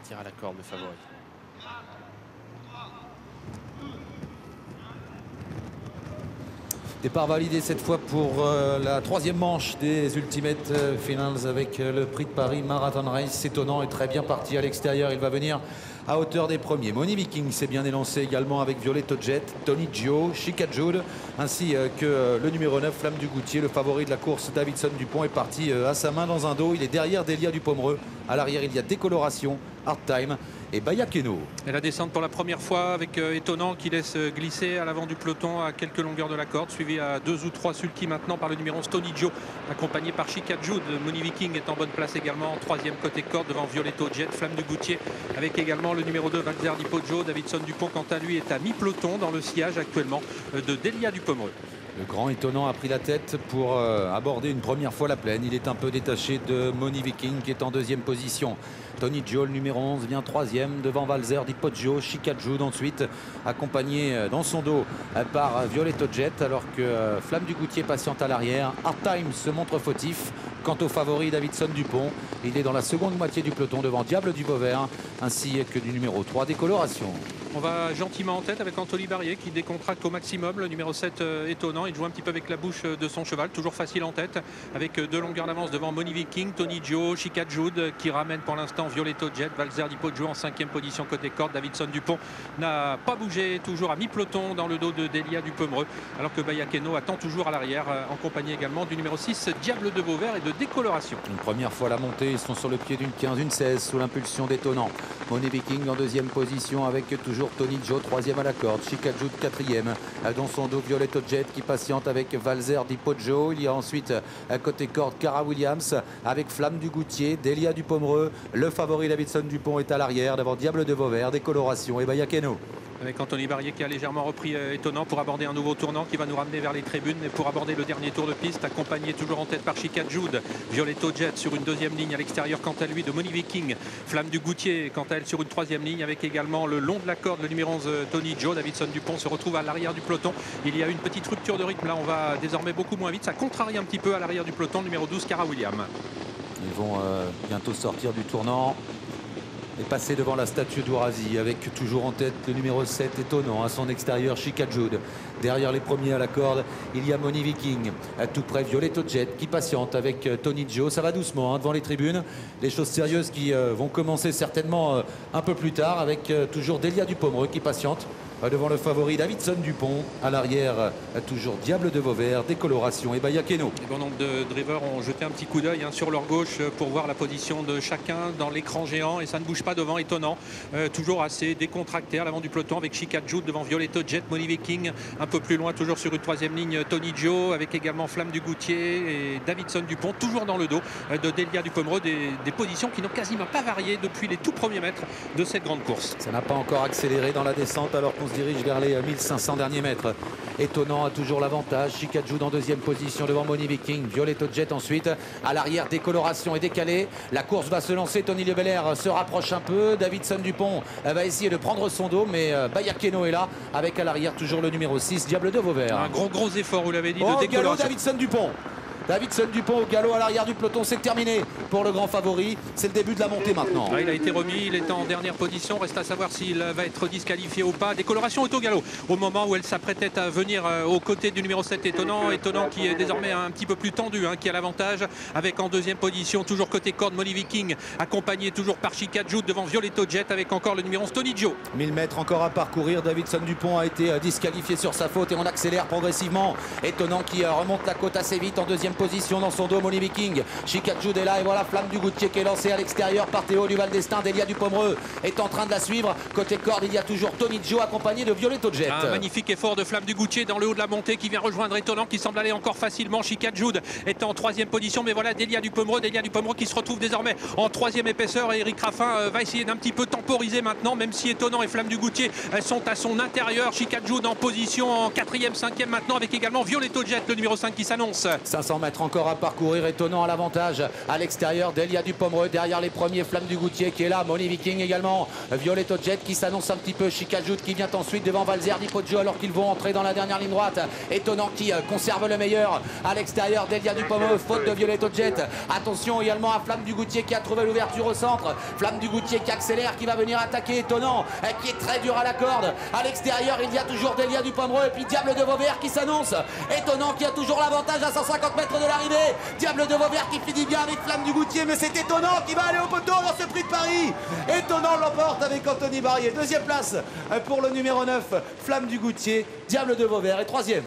partir à la corde le favori. Départ validé cette fois pour la troisième manche des Ultimate Finals avec le prix de Paris Marathon Race. Étonnant et très bien parti à l'extérieur. Il va venir à hauteur des premiers. Money Viking s'est bien élancé également avec Violetto Jet, Tony Gio, Chica Jude, ainsi que le numéro 9, Flamme du Goutier. Le favori de la course, Davidson Dupont, est parti à sa main dans un dos. Il est derrière Delia du Pomereux. À l'arrière, il y a Décoloration, Hard Time et Bayakeno. Et la descente pour la première fois avec Étonnant qui laisse glisser à l'avant du peloton à quelques longueurs de la corde, suivi à 2 ou 3 sulky maintenant par le numéro 11 Tony Gio, accompagné par Chica Jude. Money Viking est en bonne place également, en troisième côté corde devant Violetto Jet, Flamme du Goutier, avec également le numéro 2 Valzer Di Poggio. Davidson Dupont quant à lui est à mi-peloton dans le sillage actuellement de Delia du Pomereux. Le grand Étonnant a pris la tête pour aborder une première fois la plaine. Il est un peu détaché de Money Viking qui est en deuxième position. Tony Gio, le numéro 11, vient troisième devant Valzer Di Poggio. Chica Jude ensuite, accompagné dans son dos par Violetto Jet, alors que Flamme du Goutier patiente à l'arrière. Hard Time se montre fautif. Quant au favori Davidson Dupont, il est dans la seconde moitié du peloton devant Diable du Vauvert, ainsi que du numéro 3 Décoloration. On va gentiment en tête avec Anthony Barrier qui décontracte au maximum. Le numéro 7 Étonnant, il joue un petit peu avec la bouche de son cheval, toujours facile en tête, avec 2 longueurs d'avance devant Money Viking, Tony Gio, Chica Jude qui ramène pour l'instant Violetto Jet, Valzer Di Poggio en 5e position côté corde. Davidson Dupont n'a pas bougé, toujours à mi-peloton dans le dos de Delia du Pomereux, alors que Bayakeno attend toujours à l'arrière, en compagnie également du numéro 6 Diable de Vauvert et de Décoloration. Une première fois à la montée, ils sont sur le pied d'une 15, une 16 sous l'impulsion d'Étonnant. Money Viking en deuxième position avec toujours Tony Gio, troisième à la corde, Chica Jude quatrième, dans son dos Violetto Jet qui patiente avec Valzer Di Poggio. Il y a ensuite à côté corde Cara Williams avec Flamme du Goutier, Delia du Pomereux. Le favori Davidson Dupont est à l'arrière devant Diable de Vauvert, Décoloration et Bayakeno. Avec Anthony Barrier qui a légèrement repris Étonnant pour aborder un nouveau tournant qui va nous ramener vers les tribunes et pour aborder le dernier tour de piste, accompagné toujours en tête par Chica Jude. Violetto Jet sur une deuxième ligne à l'extérieur quant à lui de Money Viking. Flamme du Goutier quant à elle sur une troisième ligne avec également le long de la corde le numéro 11 Tony Gio. Davidson Dupont se retrouve à l'arrière du peloton. Il y a une petite rupture de rythme, là on va désormais beaucoup moins vite. Ça contrarie un petit peu à l'arrière du peloton, numéro 12 Cara Williams. Ils vont bientôt sortir du tournant et passer devant la statue d'Ourazi avec toujours en tête le numéro 7 Étonnant, à son extérieur Chica Jude. Derrière les premiers à la corde, il y a Money Viking, à tout près Violetto Jet qui patiente avec Tony Gio. Ça va doucement devant les tribunes. Les choses sérieuses qui vont commencer certainement un peu plus tard avec toujours Delia du Pomereux qui patiente devant le favori Davidson Dupont. À l'arrière, toujours Diable de Vauvert, Décoloration et Bayakeno. Les bon nombre de drivers ont jeté un petit coup d'œil sur leur gauche pour voir la position de chacun dans l'écran géant et ça ne bouge pas devant Étonnant. Toujours assez décontracté à l'avant du peloton avec Chica Jude devant Violetto Jet, Money Viking. Un peu plus loin, toujours sur une troisième ligne, Tony Gio avec également Flamme du Goutier et Davidson Dupont, toujours dans le dos de Delia du Pomereux. Des positions qui n'ont quasiment pas varié depuis les tout premiers mètres de cette grande course. Ça n'a pas encore accéléré dans la descente alors qu'on se dirige vers les 1500 derniers mètres. Étonnant a toujours l'avantage. Chica Jude en deuxième position devant Money Viking. Violetto Jet ensuite. À l'arrière, Décoloration est décalée. La course va se lancer. Tony Lebelair se rapproche un peu. Davidson Dupont va essayer de prendre son dos, mais Bayakeno est là avec à l'arrière toujours le numéro 6, Diable de Vauvert. Un gros effort, vous l'avez dit, de Décoloration. Décoloration. Davidson Dupont. Davidson Dupont au galop à l'arrière du peloton, c'est terminé pour le grand favori. C'est le début de la montée maintenant. Il a été remis, il est en dernière position. Reste à savoir s'il va être disqualifié ou pas. Décoloration est au galop au moment où elle s'apprêtait à venir aux côtés du numéro 7 Étonnant. Étonnant qui est désormais un petit peu plus tendu, qui a l'avantage. Avec en deuxième position, toujours côté corde, Money Viking, accompagné toujours par Chica Jude devant Violetto Jet avec encore le numéro 11 Tony Gio. 1000 mètres encore à parcourir. Davidson Dupont a été disqualifié sur sa faute et on accélère progressivement. Étonnant qui remonte la côte assez vite en deuxième position dans son dos, Money Viking. Chica Jude est là et voilà Flamme du Goutier qui est lancée à l'extérieur par Théo du Val d'Estaing. Delia du Pomereux est en train de la suivre. Côté corde, il y a toujours Tony Gio accompagné de Violetto Jet. Un magnifique effort de Flamme du Goutier dans le haut de la montée qui vient rejoindre Étonnant qui semble aller encore facilement. Chica Jude est en troisième position, mais voilà Delia du Pomereux qui se retrouve désormais en troisième épaisseur et Eric Raffin va essayer d'un petit peu temporiser maintenant, même si Étonnant et Flamme du Goutier sont à son intérieur. Chica Jude en position en quatrième, cinquième maintenant avec également Violetto Jet, le numéro 5 qui s'annonce. 500 mètres km encore à parcourir. Étonnant à l'avantage à l'extérieur. Delia Dupomereux derrière les premiers. Flamme du Goutier qui est là. Moni Viking également. Violetto Jet qui s'annonce un petit peu. Chicajoud qui vient ensuite devant Valzer Di Poggio alors qu'ils vont entrer dans la dernière ligne droite. Étonnant qui conserve le meilleur à l'extérieur. Delia Dupomereux, faute de Violetto Jet. Attention également à Flamme du Goutier qui a trouvé l'ouverture au centre. Flamme du Goutier qui accélère, qui va venir attaquer. Étonnant qui est très dur à la corde. À l'extérieur, il y a toujours Delia Dupomereux et puis Diable de Vauvert qui s'annonce. Étonnant qui a toujours l'avantage à 150 mètres de l'arrivée. Diable de Vauvert qui finit bien avec Flamme du Goutier, mais c'est Étonnant qui va aller au poteau dans ce prix de Paris. Étonnant l'emporte avec Anthony Barrier. Deuxième place pour le numéro 9, Flamme du Goutier. Diable de Vauvert est troisième.